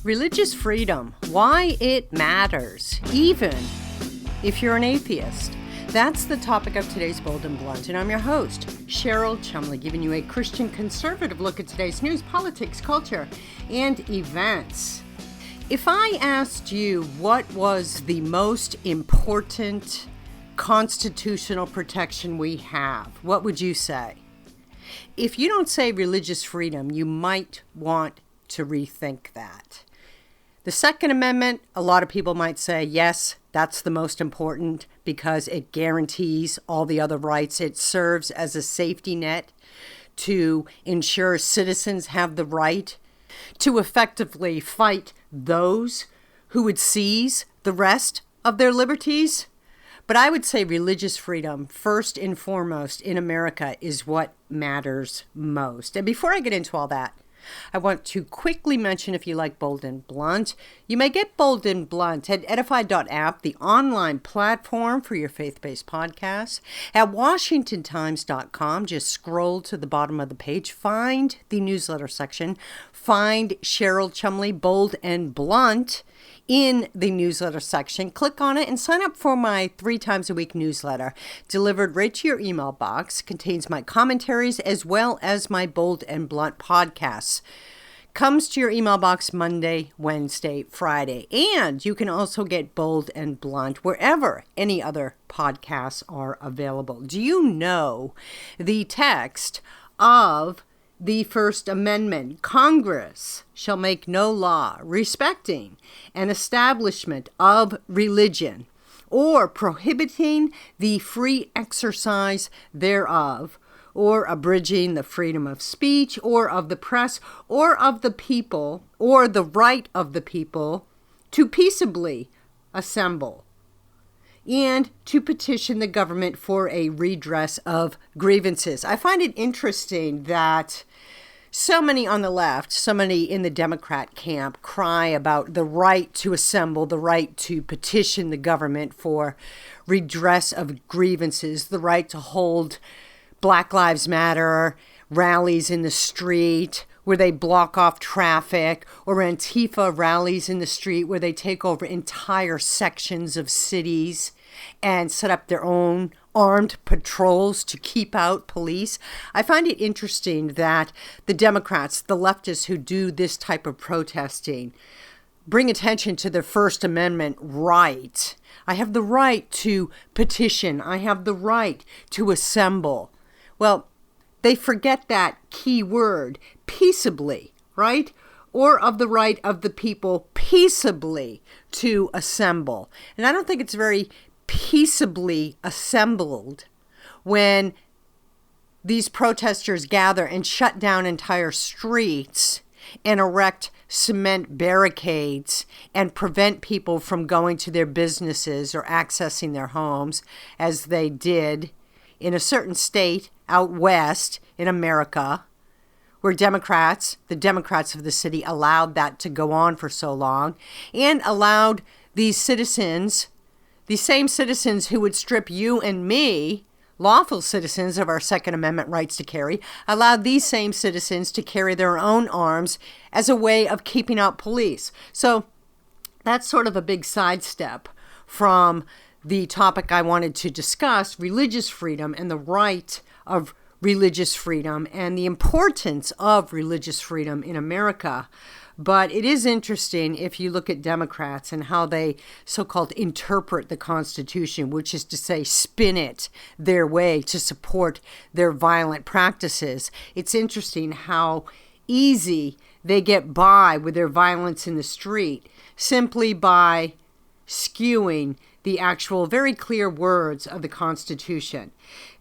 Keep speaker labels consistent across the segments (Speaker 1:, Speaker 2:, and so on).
Speaker 1: Religious freedom, why it matters, even if you're an atheist. That's the topic of today's Bold and Blunt, and I'm your host, Cheryl Chumley, giving you a Christian conservative look at today's news, politics, culture, and events. If I asked you what was the most important constitutional protection we have, what would you say? If you don't say religious freedom, you might want to rethink that. The Second Amendment, a lot of people might say, yes, that's the most important because it guarantees all the other rights. It serves as a safety net to ensure citizens have the right to effectively fight those who would seize the rest of their liberties. But I would say religious freedom, first and foremost in America, is what matters most. And before I get into all that, I want to quickly mention, if you like Bold and Blunt, you may get Bold and Blunt at edify.app, the online platform for your faith-based podcasts. At washingtontimes.com, just scroll to the bottom of the page, find the newsletter section, find Cheryl Chumley, Bold and Blunt in the newsletter section. Click on it and sign up for my 3 times a week newsletter delivered right to your email box. Contains my commentaries as well as my Bold and Blunt podcasts. Comes to your email box Monday, Wednesday, Friday. And you can also get Bold and Blunt wherever any other podcasts are available. Do you know the text of the First Amendment? Congress shall make no law respecting an establishment of religion or prohibiting the free exercise thereof, or abridging the freedom of speech or of the press or of the people, or the right of the people to peaceably assemble and to petition the government for a redress of grievances. I find it interesting that so many on the left, so many in the Democrat camp cry about the right to assemble, the right to petition the government for redress of grievances, the right to hold Black Lives Matter rallies in the street where they block off traffic, or Antifa rallies in the street where they take over entire sections of cities and set up their own armed patrols to keep out police. I find it interesting that the Democrats, the leftists who do this type of protesting, bring attention to the First Amendment right. I have the right to petition. I have the right to assemble. Well, they forget that key word, peaceably, right? Or of the right of the people peaceably to assemble. And I don't think it's very peaceably assembled when these protesters gather and shut down entire streets and erect cement barricades and prevent people from going to their businesses or accessing their homes, as they did in a certain state out west in America, where the Democrats of the city allowed that to go on for so long, and allowed these citizens, the same citizens who would strip you and me, lawful citizens, of our Second Amendment rights to carry, allowed these same citizens to carry their own arms as a way of keeping out police. So that's sort of a big sidestep from the topic I wanted to discuss, religious freedom and the right of religious freedom and the importance of religious freedom in America. But it is interesting if you look at Democrats and how they so-called interpret the Constitution, which is to say spin it their way to support their violent practices. It's interesting how easy they get by with their violence in the street simply by skewing the actual very clear words of the Constitution.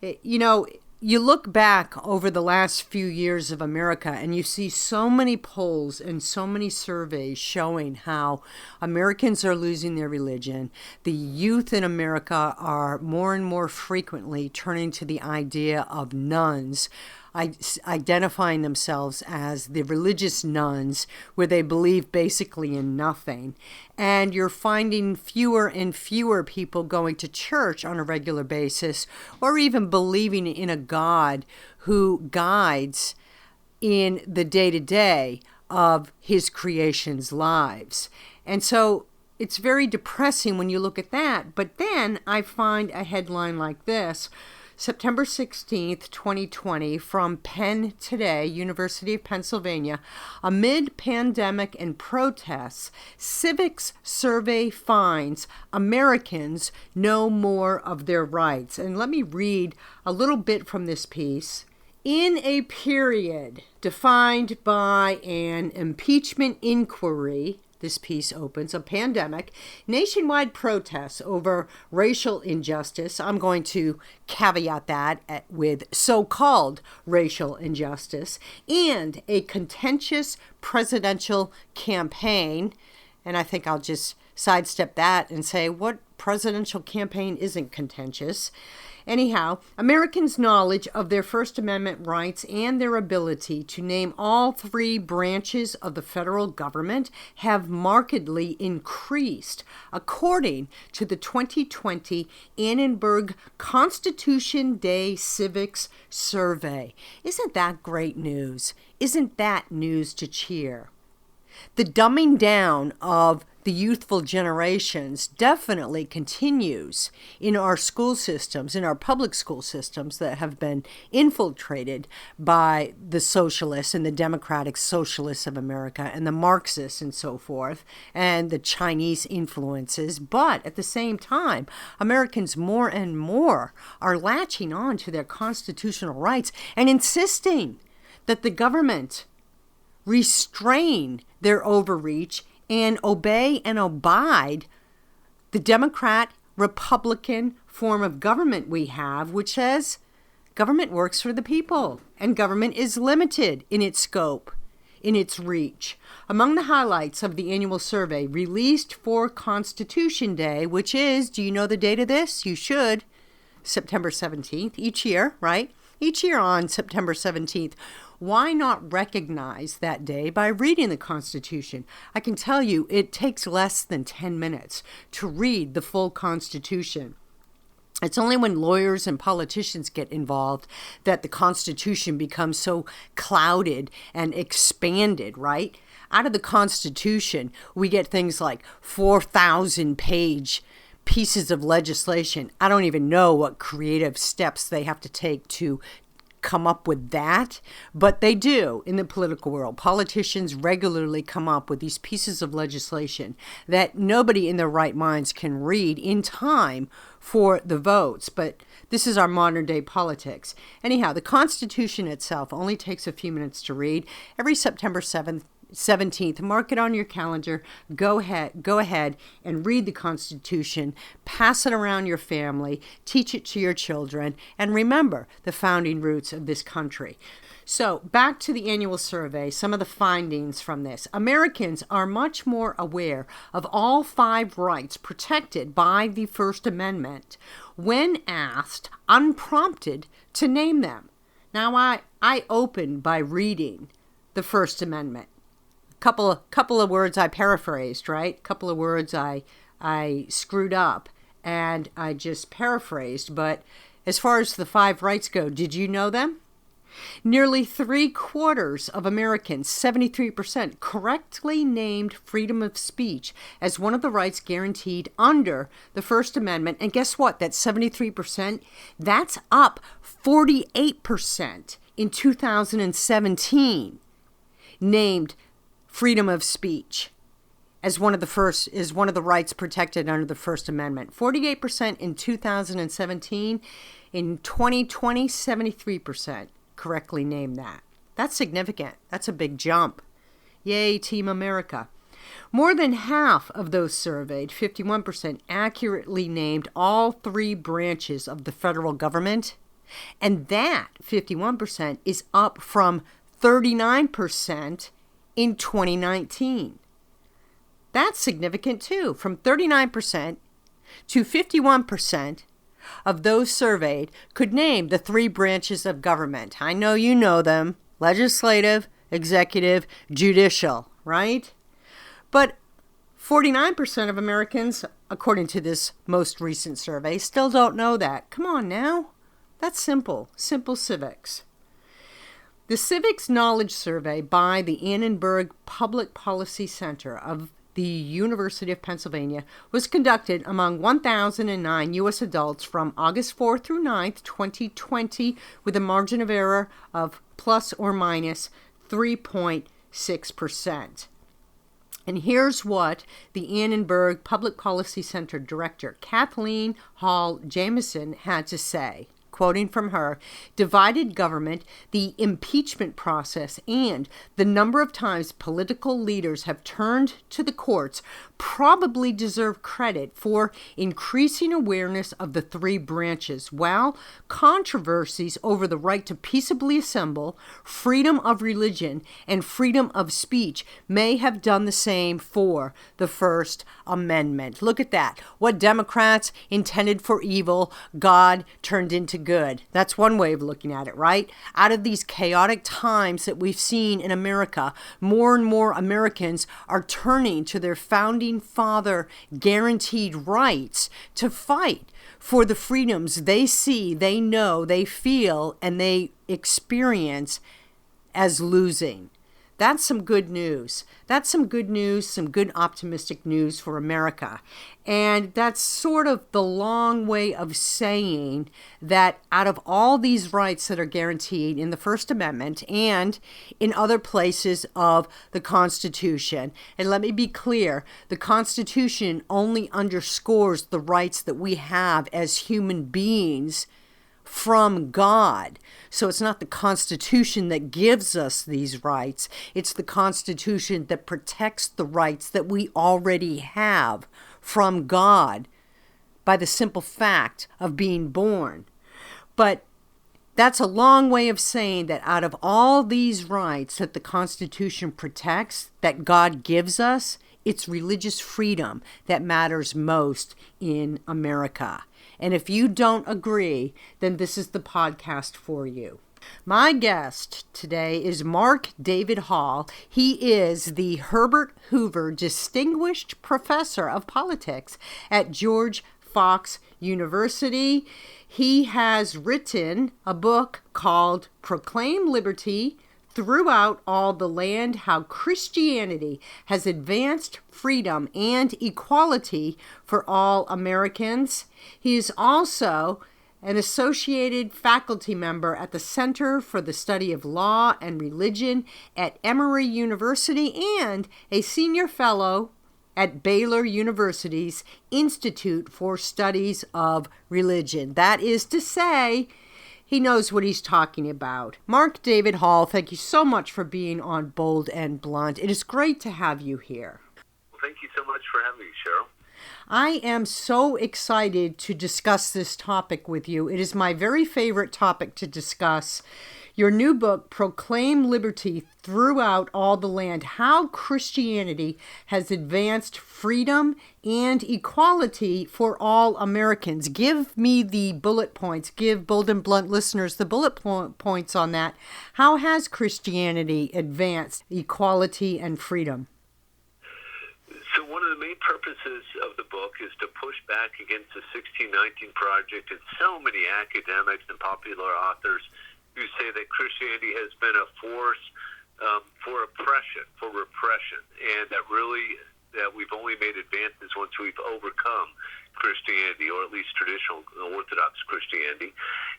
Speaker 1: You know, you look back over the last few years of America and you see so many polls and so many surveys showing how Americans are losing their religion. The youth in America are more and more frequently turning to the idea of nuns, identifying themselves as the religious nuns, where they believe basically in nothing. And you're finding fewer and fewer people going to church on a regular basis, or even believing in a God who guides in the day-to-day of his creation's lives. And so it's very depressing when you look at that. But then I find a headline like this, September 16th, 2020, from Penn Today, University of Pennsylvania. Amid pandemic and protests, civics survey finds Americans know more of their rights. And let me read a little bit from this piece. In a period defined by an impeachment inquiry, this piece opens, a pandemic, nationwide protests over racial injustice. I'm going to caveat that with so-called racial injustice, and a contentious presidential campaign. And I think I'll just sidestep that and say, what presidential campaign isn't contentious? Anyhow, Americans' knowledge of their First Amendment rights and their ability to name all three branches of the federal government have markedly increased, according to the 2020 Annenberg Constitution Day Civics Survey. Isn't that great news? Isn't that news to cheer? The dumbing down of the youthful generations definitely continues in our school systems, in our public school systems that have been infiltrated by the socialists and the democratic socialists of America and the Marxists and so forth, and the Chinese influences. But at the same time, Americans more and more are latching on to their constitutional rights and insisting that the government restrain their overreach and obey and abide the Democrat Republican form of government we have, which says government works for the people and government is limited in its scope, in its reach. Among the highlights of the annual survey released for Constitution Day, which is, do you know the date of this? You should. September 17th, each year, right? Each year on September 17th. Why not recognize that day by reading the Constitution? I can tell you it takes less than 10 minutes to read the full Constitution. It's only when lawyers and politicians get involved that the Constitution becomes so clouded and expanded, right? Out of the Constitution, we get things like 4,000-page pieces of legislation. I don't even know what creative steps they have to take to come up with that, but they do in the political world. Politicians regularly come up with these pieces of legislation that nobody in their right minds can read in time for the votes, but this is our modern day politics. Anyhow, the Constitution itself only takes a few minutes to read. Every September 17th, mark it on your calendar. Go ahead and read the Constitution, pass it around your family, teach it to your children, and remember the founding roots of this country. So back to the annual survey, some of the findings from this. Americans are much more aware of all 5 rights protected by the First Amendment when asked, unprompted, to name them. Now, I open by reading the First Amendment. Couple of words I paraphrased, right? Couple of words I screwed up and I just paraphrased. But as far as the 5 rights go, did you know them? Nearly 3/4 of Americans, 73%, correctly named freedom of speech as one of the rights guaranteed under the First Amendment. And guess what? That's 73%. That's up 48% in 2017. Named freedom of speech as one of the rights protected under the First Amendment. 48% in 2017. In 2020, 73% correctly named that. That's significant. That's a big jump. Yay, Team America. More than half of those surveyed, 51%, accurately named all 3 branches of the federal government. And that 51% is up from 39% in 2019. That's significant too. From 39% to 51% of those surveyed could name the 3 branches of government. I know you know them: legislative, executive, judicial, right? But 49% of Americans, according to this most recent survey, still don't know that. Come on now. That's simple. Simple civics. The Civics Knowledge Survey by the Annenberg Public Policy Center of the University of Pennsylvania was conducted among 1,009 U.S. adults from August 4th through 9th, 2020, with a margin of error of plus or minus 3.6%. And here's what the Annenberg Public Policy Center Director, Kathleen Hall Jamieson, had to say. Quoting from her, divided government, the impeachment process, and the number of times political leaders have turned to the courts probably deserve credit for increasing awareness of the three branches, while controversies over the right to peaceably assemble, freedom of religion, and freedom of speech may have done the same for the First Amendment. Look at that. What Democrats intended for evil, God turned into good. That's one way of looking at it, right? Out of these chaotic times that we've seen in America, more and more Americans are turning to their founding father guaranteed rights to fight for the freedoms they see, they know, they feel, and they experience as losing. That's some good news. That's some good news, some good optimistic news for America. And that's sort of the long way of saying that out of all these rights that are guaranteed in the First Amendment and in other places of the Constitution, and let me be clear, the Constitution only underscores the rights that we have as human beings from God. So it's not the Constitution that gives us these rights. It's the Constitution that protects the rights that we already have from God by the simple fact of being born. But that's a long way of saying that out of all these rights that the Constitution protects, that God gives us, it's religious freedom that matters most in America. And if you don't agree, then this is the podcast for you. My guest today is Mark David Hall. He is the Herbert Hoover Distinguished Professor of Politics at George Fox University. He has written a book called Proclaim Liberty Throughout All the Land, How Christianity Has Advanced Freedom and Equality for All Americans. He is also an associated faculty member at the Center for the Study of Law and Religion at Emory University and a senior fellow at Baylor University's Institute for Studies of Religion. That is to say, he knows what he's talking about. Mark David Hall, thank you so much for being on Bold and Blunt. It is great to have you here.
Speaker 2: Well, thank you so much for having me, Cheryl.
Speaker 1: I am so excited to discuss this topic with you. It is my very favorite topic to discuss. Your new book, Proclaim Liberty Throughout All the Land, How Christianity Has Advanced Freedom and Equality for All Americans. Give me the bullet points. Give Bold and Blunt listeners the bullet points on that. How has Christianity advanced equality and freedom?
Speaker 2: So one of the main purposes of the book is to push back against the 1619 Project and so many academics and popular authors who say that Christianity has been a force for oppression, for repression, and that we've only made advances once we've overcome Christianity, or at least traditional Orthodox Christianity.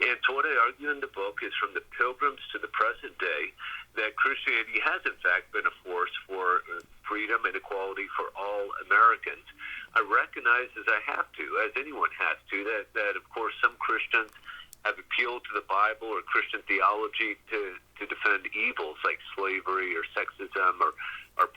Speaker 2: And so what I argue in the book is from the Pilgrims to the present day that Christianity has in fact been a force for freedom and equality for all Americans. I recognize, as I have to, as anyone has to, that of course some Christians have appealed to the Bible or Christian theology to defend evils like slavery or sexism or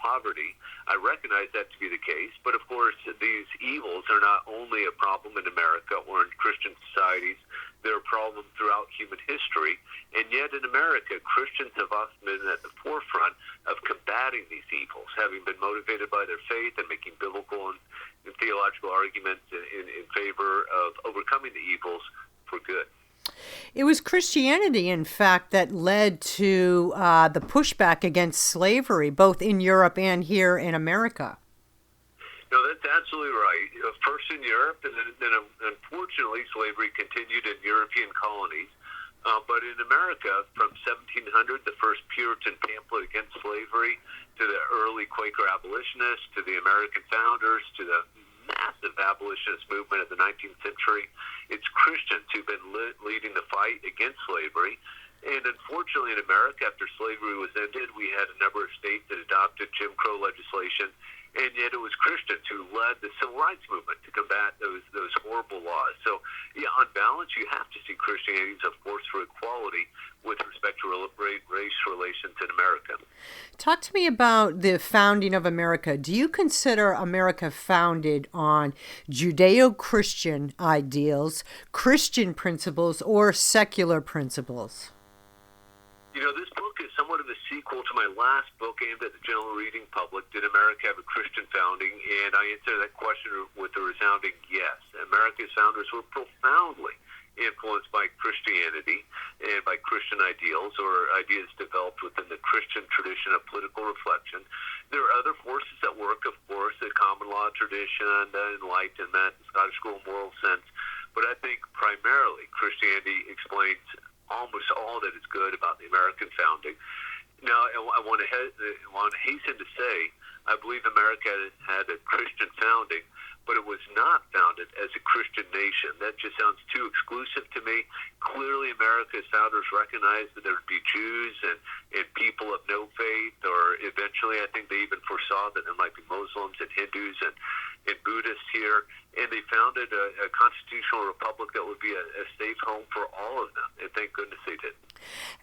Speaker 2: poverty. I recognize that to be the case, but of course these evils are not only a problem in America or in Christian societies, they're a problem throughout human history, and yet in America, Christians have often been at the forefront of combating these evils, having been motivated by their faith and making biblical and theological arguments in favor of overcoming the evils for good.
Speaker 1: It was Christianity, in fact, that led to the pushback against slavery, both in Europe and here in America.
Speaker 2: No, that's absolutely right. First in Europe, and then unfortunately, slavery continued in European colonies But in America, from 1700, the first Puritan pamphlet against slavery, to the early Quaker abolitionists, to the American founders, to the massive abolitionist movement of the 19th century, it's Christians who've been leading the fight against slavery. And unfortunately, in America, after slavery was ended, we had a number of states that adopted Jim Crow legislation, and yet it was Christians who led the civil rights movement to combat those horrible laws. So, yeah, on balance, you have to see Christianity as a force for equality with respect to race relations in America.
Speaker 1: Talk to me about the founding of America. Do you consider America founded on Judeo-Christian ideals, Christian principles, or secular principles?
Speaker 2: You know, this book is somewhat of a sequel to my last book aimed at the general reading public, Did America Have a Christian Founding? And I answered that question with a resounding yes. America's founders were profoundly influenced by Christianity and by Christian ideals, or ideas developed within the Christian tradition of political reflection. There are other forces at work, of course, the common law tradition, the Enlightenment, the Scottish School of Moral Sense. But I think primarily Christianity explains almost all that is good about the American founding. Now, I want to hasten to say, I believe America had a Christian founding, but it was not founded as a Christian nation. That just sounds too exclusive to me. Clearly, America's founders recognized that there would be Jews and people of no faith, or eventually I think they even foresaw that there might be Muslims and Hindus and Buddhists here, and they founded a constitutional republic that would be a safe home for all of them, and thank goodness they did.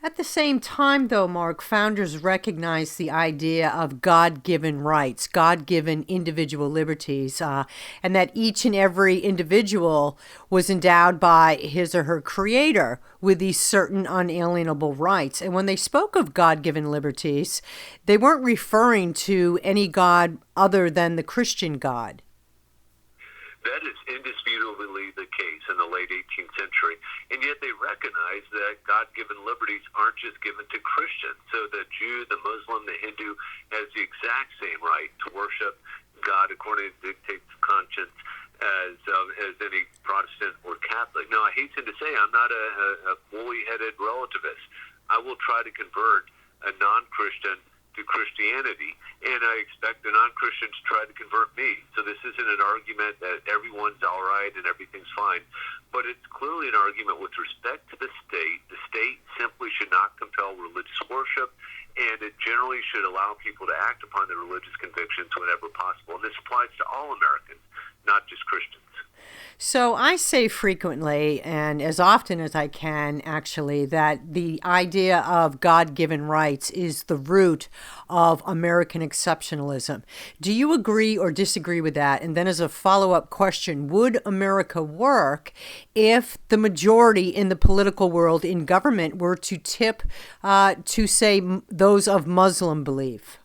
Speaker 1: At the same time, though, Mark, founders recognized the idea of God-given rights, God-given individual liberties, and that each and every individual was endowed by his or her creator with these certain unalienable rights. And when they spoke of God-given liberties, they weren't referring to any God other than the Christian God.
Speaker 2: That is indisputably the case in the late 18th century, and yet they recognize that God-given liberties aren't just given to Christians. So the Jew, the Muslim, the Hindu has the exact same right to worship God according to the dictates of conscience as any Protestant or Catholic. Now, I hasten to say I'm not a woolly-headed relativist. I will try to convert a non-Christian to Christianity, and I expect the non-Christian to try to convert me. So this isn't an argument that everyone's all right and everything's fine, but it's clearly an argument with respect to the state. The state simply should not compel religious worship, and it generally should allow people to act upon their religious convictions whenever possible. And this applies to all Americans, not just Christians.
Speaker 1: So I say frequently, and as often as I can, actually, that the idea of God-given rights is the root of American exceptionalism. Do you agree or disagree with that? And then as a follow-up question, would America work if the majority in the political world, in government, were to tip to, say, those of Muslim belief?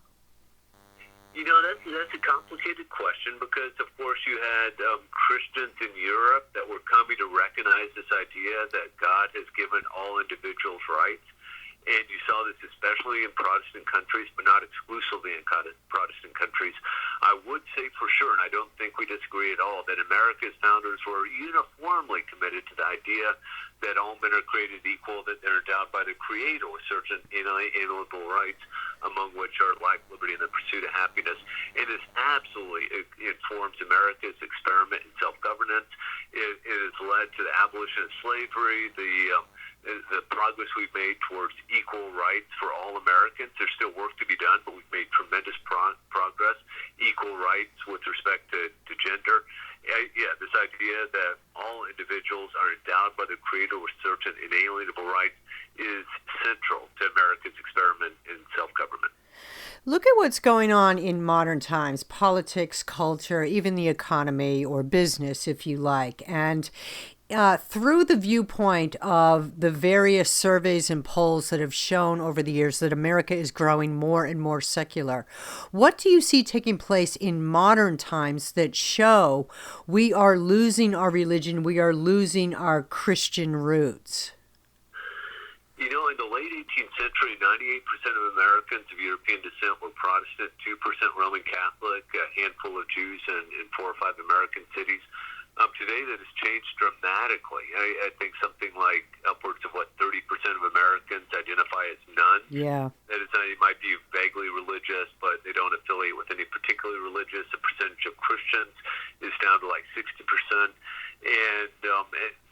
Speaker 2: You know, that's a complicated question because, of course, you had Christians in Europe that were coming to recognize this idea that God has given all individuals rights. And you saw this especially in Protestant countries, but not exclusively in Protestant countries. I would say for sure, and I don't think we disagree at all, that America's founders were uniformly committed to the idea that all men are created equal, that they're endowed by the Creator with certain inalienable rights, among which are life, liberty, and the pursuit of happiness. And this absolutely informs America's experiment in self-governance. It has led to the abolition of slavery, the progress we've made towards equal rights for all Americans. There's still work to be done, but we've made tremendous progress. Equal rights with respect to gender. Yeah, this idea that all individuals are endowed by the Creator with certain inalienable rights is central to America's experiment in self-government.
Speaker 1: Look at what's going on in modern times, politics, culture, even the economy or business, if you like. And through the viewpoint of the various surveys and polls that have shown over the years that America is growing more and more secular, what do you see taking place in modern times that show we are losing our religion, we are losing our Christian roots?
Speaker 2: You know, in the late 18th century, 98% of Americans of European descent were Protestant, 2% Roman Catholic, a handful of Jews in 4 or 5 American cities. today that has changed dramatically. I think something like upwards of 30% of Americans identify as none.
Speaker 1: Yeah.
Speaker 2: That is, they might be vaguely religious, but they don't affiliate with any particularly religious. The percentage of Christians is down to 60%. And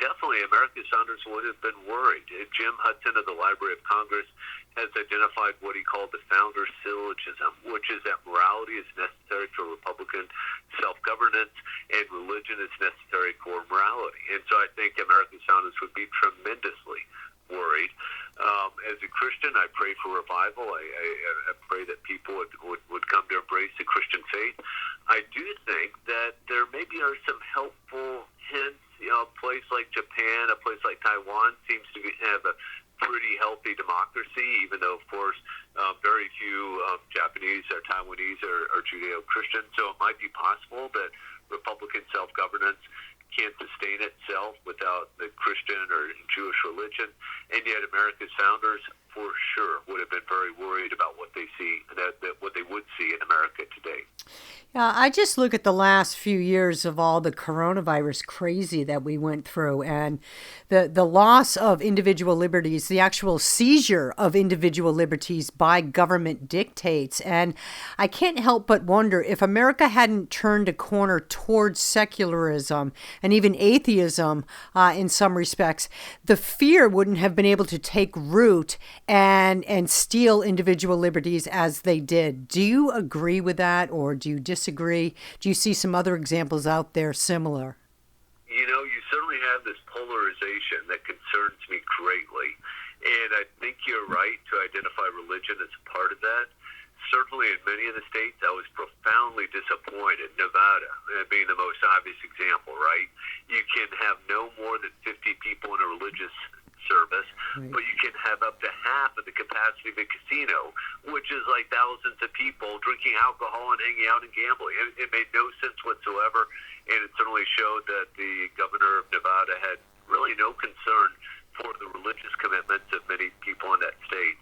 Speaker 2: definitely America's founders would have been worried. Jim Hudson of the Library of Congress has identified what he called the founder's syllogism, which is that morality is necessary for Republican self-governance and religion is necessary for morality. And so I think America's founders would be tremendously worried. As a Christian, I pray for revival. I pray that people would come to embrace the Christian faith. I do think that there maybe are some helpful hints. A place like Japan, a place like Taiwan seems to have a pretty healthy democracy, even though, of course, very few Japanese or Taiwanese are Judeo-Christian. So it might be possible that Republican self-governance can't sustain itself without the Christian or Jewish religion. And yet America's founders, for sure, would have been very worried about what they see, that what they would see in America today.
Speaker 1: Yeah, I just look at the last few years of all the coronavirus crazy that we went through and the loss of individual liberties, the actual seizure of individual liberties by government dictates. And I can't help but wonder if America hadn't turned a corner towards secularism and even atheism in some respects, the fear wouldn't have been able to take root and steal individual liberties as they did. Do you agree with that, or do you disagree? Do you see some other examples out there similar?
Speaker 2: You certainly have this polarization that concerns me greatly. And I think you're right to identify religion as a part of that. Certainly in many of the states, I was profoundly disappointed. Nevada being the most obvious example, right? You can have no more than 50 people in a religious service, right, but you can have up to half of the capacity of a casino, which is thousands of people drinking alcohol and hanging out and gambling. It made no sense whatsoever, and it certainly showed that the governor of Nevada had really no concern for the religious commitments of many people in that state.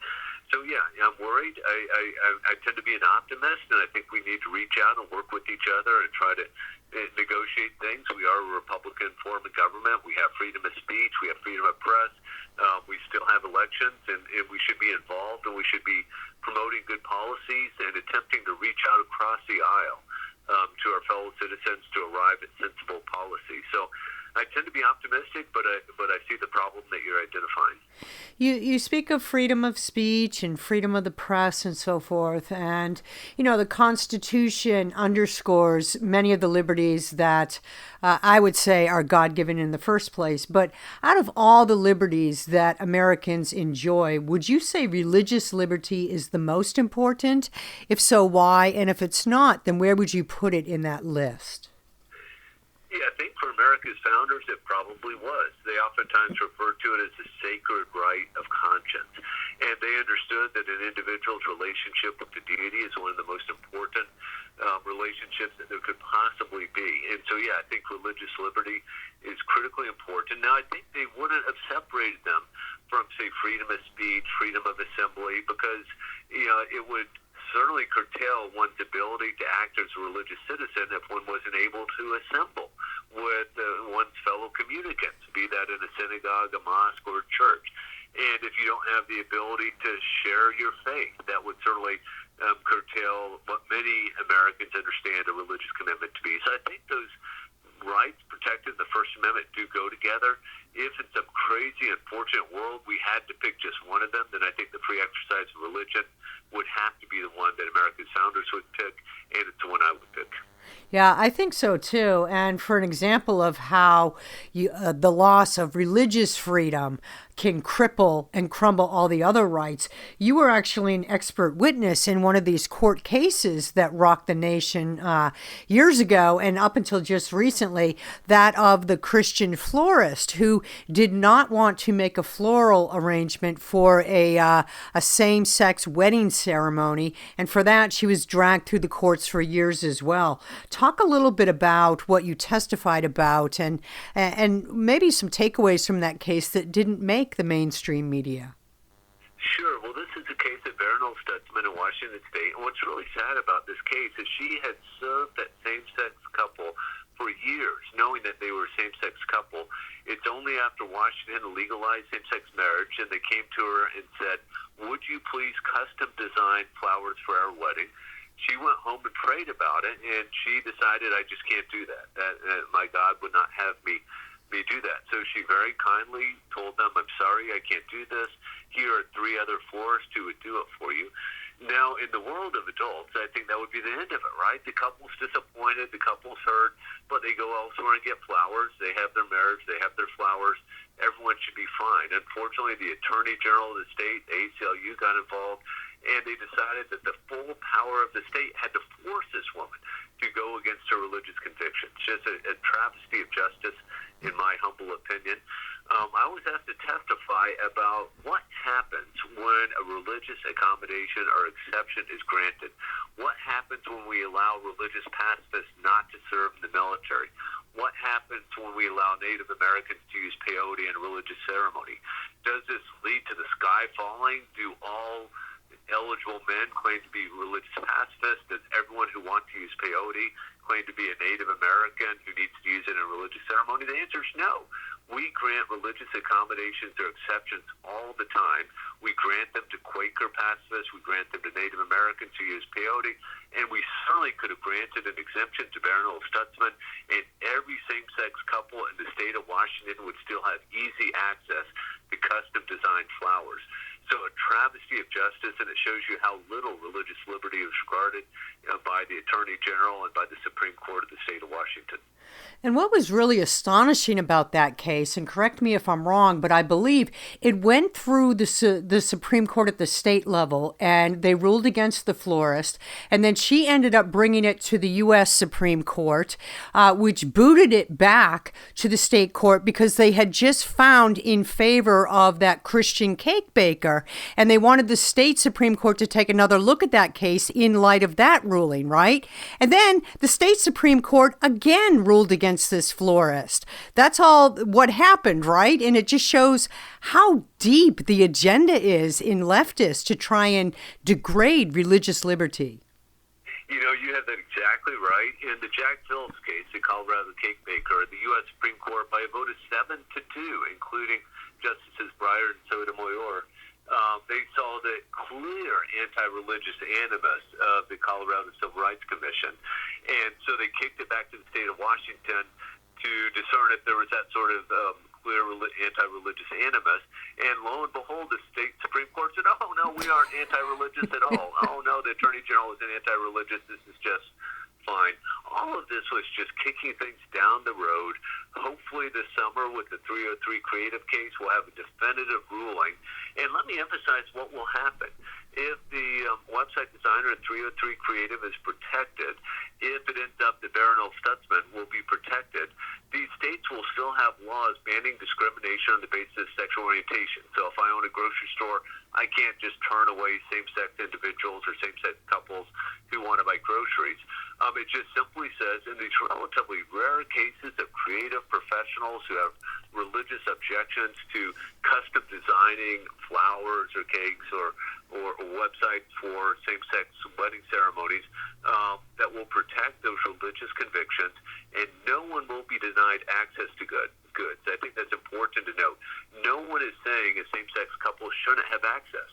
Speaker 2: So yeah, I'm worried. I tend to be an optimist, and I think we need to reach out and work with each other and try to negotiate things. We are a Republican form of government. We have freedom of speech. We have freedom of press. We still have elections, and we should be involved, and we should be promoting good policies and attempting to reach out across the aisle to our fellow citizens to arrive at sensible policy. So I tend to be optimistic, but I see the problem that you're identifying.
Speaker 1: You speak of freedom of speech and freedom of the press and so forth, and the Constitution underscores many of the liberties that I would say are God-given in the first place. But out of all the liberties that Americans enjoy, would you say religious liberty is the most important? If so, why? And if it's not, then where would you put it in that list?
Speaker 2: Yeah, I think for America's founders, it probably was. They oftentimes referred to it as the sacred right of conscience. And they understood that an individual's relationship with the deity is one of the most important relationships that there could possibly be. And so, yeah, I think religious liberty is critically important. Now, I think they wouldn't have separated them from, say, freedom of speech, freedom of assembly, because, it would certainly curtail one's ability to act as a religious citizen if one wasn't able to assemble with one's fellow communicants, be that in a synagogue, a mosque, or a church. And if you don't have the ability to share your faith, that would certainly curtail what many Americans understand a religious commitment to be. So I think those rights protected in the First Amendment do go together. If in some crazy, unfortunate world we had to pick just one of them, then I think the free exercise of religion would have to be the one that America's founders would pick, and it's the one I would pick.
Speaker 1: Yeah, I think so too. And for an example of how the loss of religious freedom can cripple and crumble all the other rights, you were actually an expert witness in one of these court cases that rocked the nation years ago and up until just recently, that of the Christian florist who did not want to make a floral arrangement for a same-sex wedding ceremony. And for that, she was dragged through the courts for years as well. Talk a little bit about what you testified about and maybe some takeaways from that case that didn't make the mainstream media.
Speaker 2: Sure. Well, this is a case of Vernal Stutzman in Washington State. And what's really sad about this case is she had served that same-sex couple for years, knowing showing that they were a same-sex couple. It's only after Washington legalized same-sex marriage and they came to her and said, would you please custom design flowers for our wedding? She went home and prayed about it, and she decided, I just can't do that. My God would not have me do that. So she very kindly told them, I'm sorry, I can't do this. Here are 3 other florists who would do it for you. Now, in the world of adults, I think that would be the end of it, right? The couple's disappointed, the couple's hurt, but they go elsewhere and get flowers. They have their marriage, they have their flowers. Everyone should be fine. Unfortunately, the Attorney General of the state, the ACLU, got involved, and they decided that the full power of the state had to force this woman to go against her religious convictions. Just a travesty of justice, in my humble opinion. I was asked to testify about what happens when a religious accommodation or exception is granted. What happens when we allow religious pacifists not to serve in the military? What happens when we allow Native Americans to use peyote in a religious ceremony? Does this lead to the sky falling? Do all eligible men claim to be religious pacifists? Does everyone who wants to use peyote claim to be a Native American who needs to use it in a religious ceremony? The answer is no. We grant religious accommodations or exceptions all the time. We grant them to Quaker pacifists. We grant them to Native Americans who use peyote. And we certainly could have granted an exemption to Barronville Stutzman, and every same-sex couple in the state of Washington would still have easy access to custom-designed flowers. So a travesty of justice, and it shows you how little religious liberty is regarded by the Attorney General and by the Supreme Court of the state of Washington.
Speaker 1: And what was really astonishing about that case, and correct me if I'm wrong, but I believe it went through the Supreme Court at the state level, and they ruled against the florist, and then she ended up bringing it to the U.S. Supreme Court, which booted it back to the state court because they had just found in favor of that Christian cake baker, and they wanted the state Supreme Court to take another look at that case in light of that ruling, right? And then the state Supreme Court again ruled against this florist. That's all what happened, right? And it just shows how deep the agenda is in leftists to try and degrade religious liberty.
Speaker 2: You know, you have that exactly right. In the Jack Phillips case, the Colorado cake baker, the U.S. Supreme Court, by a vote of 7-2, including Justices Breyer and Sotomayor, they saw the clear anti-religious animus of the Colorado Civil Rights Commission. And so they kicked it back to the state of Washington to discern if there was that sort of clear anti-religious animus. And lo and behold, the state Supreme Court said, oh, no, we aren't anti-religious at all. Oh, no, the Attorney General isn't anti-religious. This is just fine. All of this was just kicking things down the road. Hopefully this summer with the 303 Creative case, we'll have a definitive ruling. And let me emphasize what will happen. If the website designer at 303 Creative is protected, if it ends up that Barronville Stutzman will be protected, these states will still have laws banning discrimination on the basis of sexual orientation. So if I own a grocery store, I can't just turn away same-sex individuals or same-sex couples who want to buy groceries. It just simply says in these relatively rare cases of creative professionals who have religious objections to custom designing flowers or cakes or websites for same-sex wedding ceremonies, that will protect those religious convictions, and no one will be denied access to goods. I think that's important to note. No one is saying a same-sex couple shouldn't have access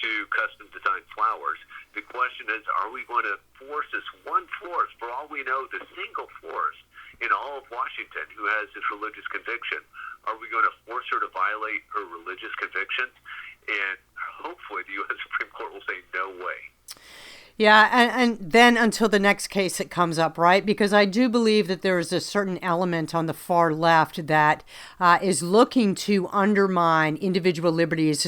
Speaker 2: to custom-designed flowers. The question is, are we going to force this one florist, for all we know, the single florist in all of Washington who has this religious conviction, are we going to force her to violate her religious convictions? And hopefully the U.S. Supreme Court will say no way.
Speaker 1: Yeah, and then until the next case that comes up, right? Because I do believe that there is a certain element on the far left that is looking to undermine individual liberties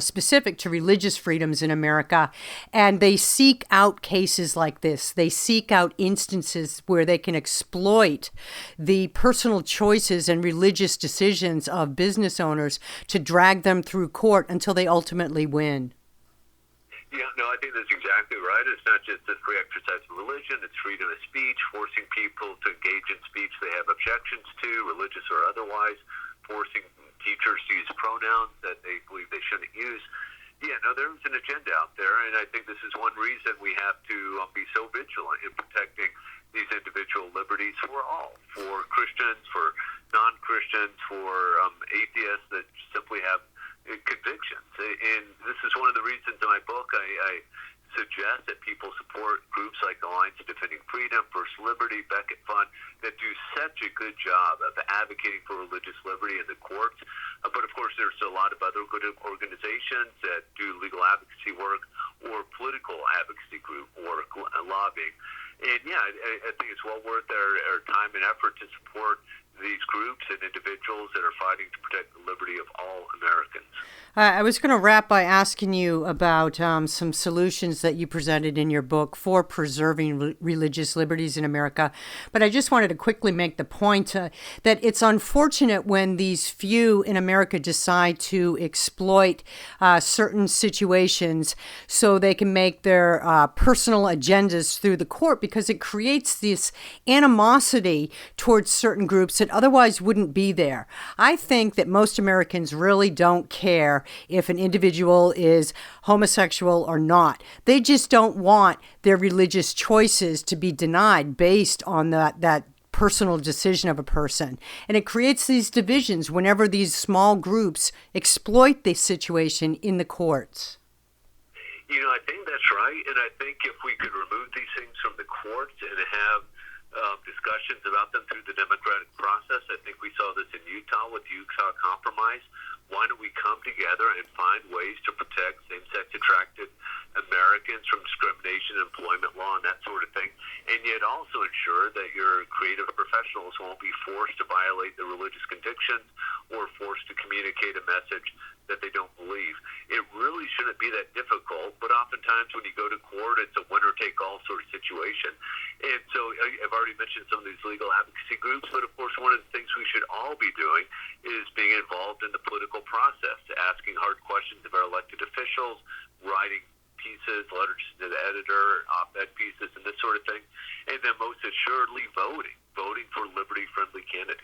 Speaker 1: specific to religious freedoms in America. And they seek out cases like this. They seek out instances where they can exploit the personal choices and religious decisions of business owners to drag them through court until they ultimately win.
Speaker 2: Yeah, no, I think that's exactly right. It's not just the free exercise of religion, it's freedom of speech, forcing people to engage in speech they have objections to, religious or otherwise, forcing teachers to use pronouns that they believe they shouldn't use. Yeah, no, there's an agenda out there, and I think this is one reason we have to be so vigilant in protecting these individual liberties for all, for Christians, for non-Christians, for atheists that simply have convictions. And this is one of the reasons in my book I suggest that people support groups like Alliance Defending Freedom, First Liberty, Beckett Fund, that do such a good job of advocating for religious liberty in the courts. But of course, there's a lot of other good organizations that do legal advocacy work or political advocacy group or lobbying. And yeah, I think it's well worth our time and effort to support these groups and individuals that are fighting to protect the liberty of all Americans.
Speaker 1: I was going to wrap by asking you about some solutions that you presented in your book for preserving religious liberties in America. But I just wanted to quickly make the point that it's unfortunate when these few in America decide to exploit certain situations so they can make their personal agendas through the court, because it creates this animosity towards certain groups that otherwise wouldn't be there. I think that most Americans really don't care if an individual is homosexual or not. They just don't want their religious choices to be denied based on that personal decision of a person. And it creates these divisions whenever these small groups exploit this situation in the courts.
Speaker 2: You know, I think that's right. And I think if we could remove these things from the courts and have discussions about them through the democratic process. I think we saw this in Utah with the Utah Compromise. Why don't we come together and find ways to protect same-sex attracted Americans from discrimination, employment law, and that sort of thing, and yet also ensure that your creative professionals won't be forced to violate their religious convictions or forced to communicate a message that they don't believe. It really shouldn't be that difficult, but oftentimes when you go to court, it's a winner-take-all sort of situation. And so I've already mentioned some of these legal advocacy groups, but of course one of the things we should all be doing is being involved in the political process, asking hard questions of our elected officials, writing pieces, letters to the editor, op-ed pieces, and this sort of thing, and then most assuredly voting for liberty-friendly candidates.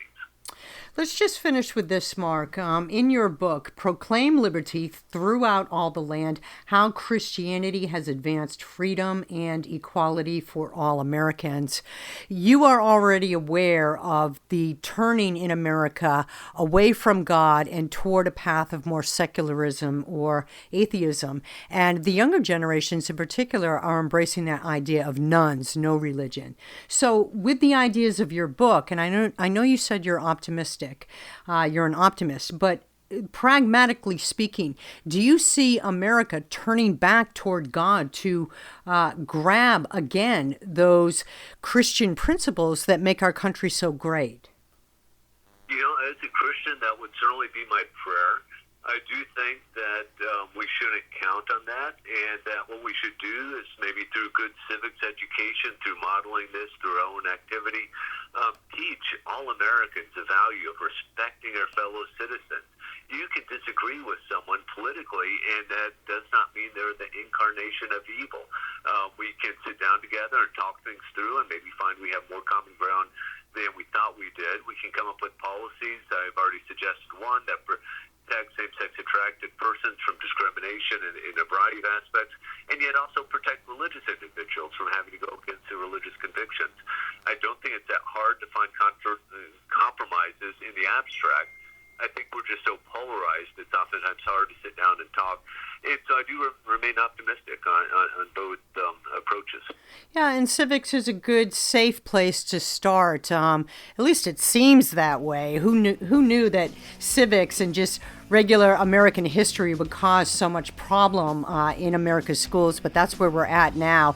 Speaker 1: Let's just finish with this, Mark. In your book, Proclaim Liberty Throughout All the Land, How Christianity Has Advanced Freedom and Equality for All Americans, you are already aware of the turning in America away from God and toward a path of more secularism or atheism. And the younger generations in particular are embracing that idea of nones, no religion. So with the ideas of your book, and I know you said you're optimistic, you're an optimist, but pragmatically speaking, do you see America turning back toward God to grab again those Christian principles that make our country so great?
Speaker 2: You know, as a Christian, that would certainly be my prayer. I do think that we shouldn't count on that, and that what we should do is maybe through good civics education, through modeling this through our own activity, teach all Americans the value of respecting our fellow citizens. You can disagree with someone politically, and that does not mean they're the incarnation of evil. We can sit down together and talk things through and maybe find we have more common ground than we thought we did. We can come up with policies. I've already suggested one that protect same-sex attracted persons from discrimination in a variety of aspects, and yet also protect religious individuals from having to go against their religious convictions. I don't think it's that hard to find compromises in the abstract. I think we're just so polarized, it's oftentimes hard to sit down and talk. And so I do remain optimistic on both approaches.
Speaker 1: Yeah, and civics is a good, safe place to start. At least it seems that way. Who knew that civics and just regular American history would cause so much problem in America's schools? But that's where we're at now.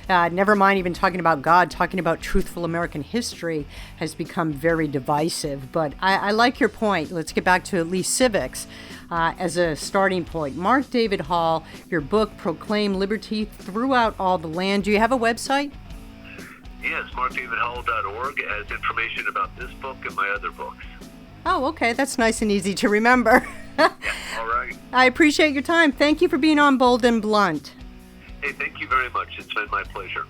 Speaker 1: Never mind even talking about God, talking about truthful American history has become very divisive. But I like your point. Let's get back to at least civics as a starting point. Mark David Hall, your book, Proclaim Liberty Throughout All the Land. Do you have a website?
Speaker 2: Yes, markdavidhall.org has information about this book and my other books.
Speaker 1: Oh, okay. That's nice and easy to remember.
Speaker 2: Yeah, all right.
Speaker 1: I appreciate your time. Thank you for being on Bold and Blunt.
Speaker 2: Hey, thank you very much. It's been my pleasure.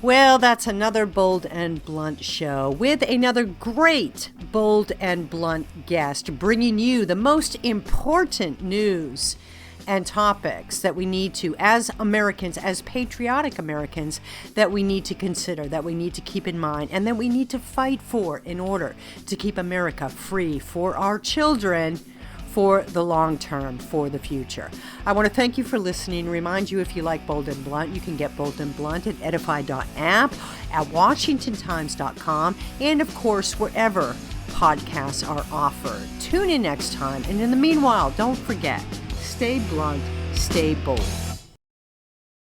Speaker 1: Well, that's another Bold and Blunt show with another great Bold and Blunt guest bringing you the most important news and topics that we need to, as Americans, as patriotic Americans, that we need to consider, that we need to keep in mind, and that we need to fight for in order to keep America free for our children, for the long term, for the future. I want to thank you for listening. Remind you, if you like Bold and Blunt, you can get Bold and Blunt at edify.app, at washingtontimes.com, and of course, wherever podcasts are offered. Tune in next time. And in the meanwhile, don't forget, stay blunt, stay bold.